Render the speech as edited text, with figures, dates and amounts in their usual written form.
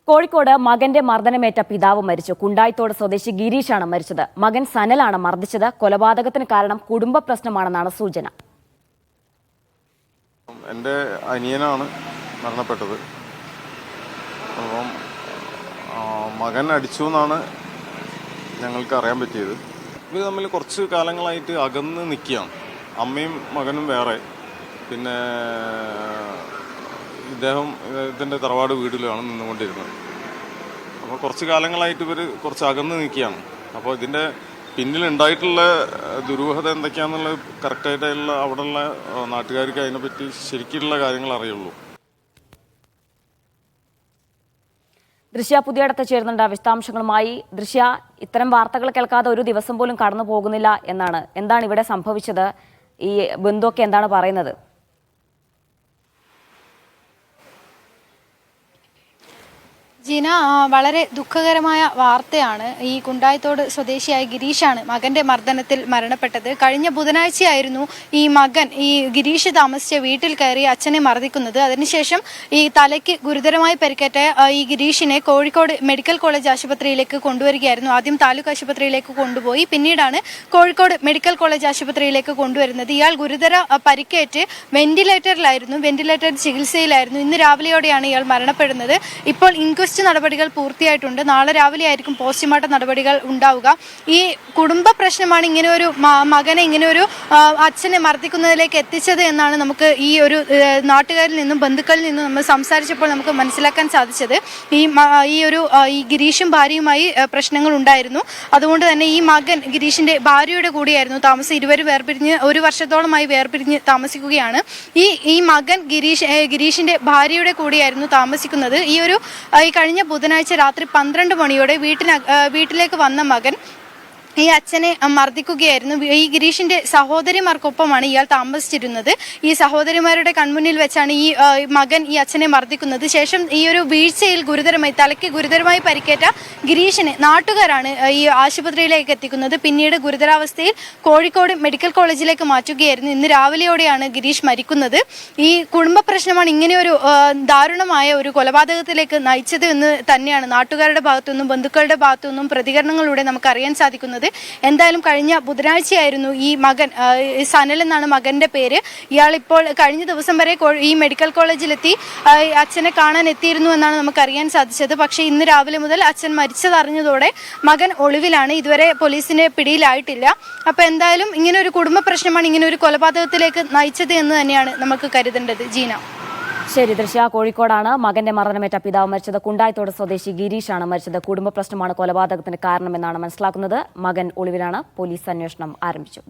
കോഴിക്കോട് മകന്റെ മർദ്ദനമേറ്റ പിതാവ് മരിച്ചു. കുണ്ടായിത്തോട് സ്വദേശി ഗിരീഷാണ് മരിച്ചത്. മകൻ സനലാണ് മർദ്ദിച്ചത്. കൊലപാതകത്തിന് കാരണം കുടുംബ പ്രശ്നമാണെന്നാണ് സൂചന. എൻ്റെ അനിയനാണ് മരണപ്പെട്ടത്. അപ്പം മകൻ അടിച്ചു എന്നാണ് ഞങ്ങൾക്ക് അറിയാൻ പറ്റിയത്. ഇവർ തമ്മിൽ കുറച്ച് കാലങ്ങളായിട്ട് അകന്ന് നിൽക്കുകയാണ്. അമ്മയും മകനും വേറെ, പിന്നെ ഇതിൻ്റെ തറവാട് വീട്ടിലാണ് നിന്നുകൊണ്ടിരുന്നത്. അപ്പോൾ കുറച്ച് കാലങ്ങളായിട്ട് ഇവർ കുറച്ച് അകന്ന് നിൽക്കുകയാണ്. അപ്പോൾ ഇതിൻ്റെ പിന്നിലുണ്ടായിട്ടുള്ള ദുരൂഹത എന്തൊക്കെയാണെന്നുള്ളത് കറക്റ്റായിട്ടുള്ള അവിടെയുള്ള നാട്ടുകാർക്ക് അതിനെപ്പറ്റി ശരിക്കുള്ള കാര്യങ്ങൾ അറിയുള്ളൂ. ദൃശ്യ പുതിയടത്ത് ചേരുന്നുണ്ട് വിശദാംശങ്ങളുമായി. ദൃശ്യ, ഇത്തരം വാർത്തകൾ കേൾക്കാതെ ഒരു ദിവസം പോലും കടന്നു പോകുന്നില്ല എന്നാണ്. എന്താണ് ഇവിടെ സംഭവിച്ചത്? ഈ ബന്ധുവൊക്കെ എന്താണ് പറയുന്നത്? ജീന, വളരെ ദുഃഖകരമായ വാർത്തയാണ്. ഈ കുണ്ടായിത്തോട് സ്വദേശിയായ ഗിരീഷാണ് മകന്റെ മർദ്ദനത്തിൽ മരണപ്പെട്ടത്. കഴിഞ്ഞ ബുധനാഴ്ചയായിരുന്നു ഈ മകൻ ഈ ഗിരീഷ് താമസിച്ച വീട്ടിൽ കയറി അച്ഛനെ മർദ്ദിക്കുന്നത്. അതിനുശേഷം ഈ തലയ്ക്ക് ഗുരുതരമായി പരിക്കേറ്റ ഈ ഗിരീഷിനെ കോഴിക്കോട് മെഡിക്കൽ കോളേജ് ആശുപത്രിയിലേക്ക് കൊണ്ടുവരികയായിരുന്നു. ആദ്യം താലൂക്ക് ആശുപത്രിയിലേക്ക് കൊണ്ടുപോയി, പിന്നീടാണ് കോഴിക്കോട് മെഡിക്കൽ കോളേജ് ആശുപത്രിയിലേക്ക് കൊണ്ടുവരുന്നത്. ഇയാൾ ഗുരുതര പരിക്കേറ്റ് വെന്റിലേറ്റർ ചികിത്സയിലായിരുന്നു. ഇന്ന് രാവിലെയോടെയാണ് ഇയാൾ മരണപ്പെടുന്നത്. ഇപ്പോൾ ഇൻക്വസ്റ്റ് നടപടികൾ പൂർത്തിയായിട്ടുണ്ട്. നാളെ രാവിലെ ആയിരിക്കും പോസ്റ്റ്മോർട്ടം നടപടികൾ ഉണ്ടാവുക. ഈ കുടുംബ പ്രശ്നമാണ് ഇങ്ങനെ ഒരു മകനെ ഇങ്ങനെ ഒരു അച്ഛനെ മർദ്ദിക്കുന്നതിലേക്ക് എത്തിച്ചത് എന്നാണ് നമുക്ക് ഈ ഒരു നാട്ടുകാരിൽ നിന്നും ബന്ധുക്കളിൽ നിന്നും നമ്മൾ സംസാരിച്ചപ്പോൾ നമുക്ക് മനസ്സിലാക്കാൻ സാധിച്ചത്. ഈ ഗിരീഷും ഭാര്യയുമായി പ്രശ്നങ്ങൾ ഉണ്ടായിരുന്നു. അതുകൊണ്ട് തന്നെ ഈ മകൻ ഗിരീഷിന്റെ ഭാര്യയുടെ കൂടെയായിരുന്നു താമസം. ഇരുവരും വേർപിരിഞ്ഞ് 1 വർഷത്തോളമായി വേർപിരിഞ്ഞ് താമസിക്കുകയാണ്. ഈ മകൻ ഗിരീഷിന്റെ ഭാര്യയുടെ കൂടെയായിരുന്നു താമസിക്കുന്നത്. ഈ കഴിഞ്ഞ ബുധനാഴ്ച രാത്രി 12 മണിയോടെ വീട്ടിലേക്ക് വന്ന മകൻ ഈ അച്ഛനെ മർദ്ദിക്കുകയായിരുന്നു. ഈ ഗിരീഷിന്റെ സഹോദരിമാർക്കൊപ്പമാണ് ഇയാൾ താമസിച്ചിരുന്നത്. ഈ സഹോദരിമാരുടെ കൺമുന്നിൽ വെച്ചാണ് ഈ മകൻ ഈ അച്ഛനെ മർദ്ദിക്കുന്നത്. ശേഷം ഈ ഒരു വീഴ്ചയിൽ തലയ്ക്ക് ഗുരുതരമായി പരിക്കേറ്റ ഗിരീഷിനെ നാട്ടുകാരാണ് ഈ ആശുപത്രിയിലേക്ക് എത്തിക്കുന്നത്. പിന്നീട് ഗുരുതരാവസ്ഥയിൽ കോഴിക്കോട് മെഡിക്കൽ കോളേജിലേക്ക് മാറ്റുകയായിരുന്നു. ഇന്ന് രാവിലെയോടെയാണ് ഗിരീഷ് മരിക്കുന്നത്. ഈ കുടുംബ പ്രശ്നമാണ് ഇങ്ങനെ ഒരു ദാരുണമായ ഒരു കൊലപാതകത്തിലേക്ക് നയിച്ചത് എന്ന് തന്നെയാണ് നാട്ടുകാരുടെ ഭാഗത്തുനിന്നും ബന്ധുക്കളുടെ ഭാഗത്തുനിന്നും പ്രതികരണങ്ങളിലൂടെ നമുക്ക് അറിയാൻ സാധിക്കുന്നത്. എന്തായാലും കഴിഞ്ഞ ബുധനാഴ്ചയായിരുന്നു ഈ മകൻ, സനൽ എന്നാണ് മകന്റെ പേര്. ഇയാൾ ഇപ്പോൾ കഴിഞ്ഞ ദിവസം വരെ ഈ മെഡിക്കൽ കോളേജിലെത്തി അച്ഛനെ കാണാൻ എത്തിയിരുന്നു എന്നാണ് നമുക്ക് അറിയാൻ സാധിച്ചത്. പക്ഷേ ഇന്ന് രാവിലെ മുതൽ അച്ഛൻ മരിച്ചതറിഞ്ഞതോടെ മകൻ ഒളിവിലാണ്. ഇതുവരെ പോലീസിന്റെ പിടിയിലായിട്ടില്ല. അപ്പൊ എന്തായാലും ഇങ്ങനെ ഒരു കുടുംബ പ്രശ്നമാണ് ഇങ്ങനെ ഒരു കൊലപാതകത്തിലേക്ക് നയിച്ചത് എന്ന് തന്നെയാണ് നമുക്ക് കരുതേണ്ടത്. ജീന. ശരി ദൃശ്യ, കോഴിക്കോടാണ് മകന്റെ മർദ്ദനമേറ്റ പിതാവ് മരിച്ചത്. കുണ്ടായിത്തോട് സ്വദേശി ഗിരീഷാണ് മരിച്ചത്. കുടുംബ പ്രശ്നമാണ് കൊലപാതകത്തിന് കാരണമെന്നാണ് മനസ്സിലാക്കുന്നത്. മകൻ ഒളിവിലാണ്. പോലീസ് അന്വേഷണം ആരംഭിച്ചു.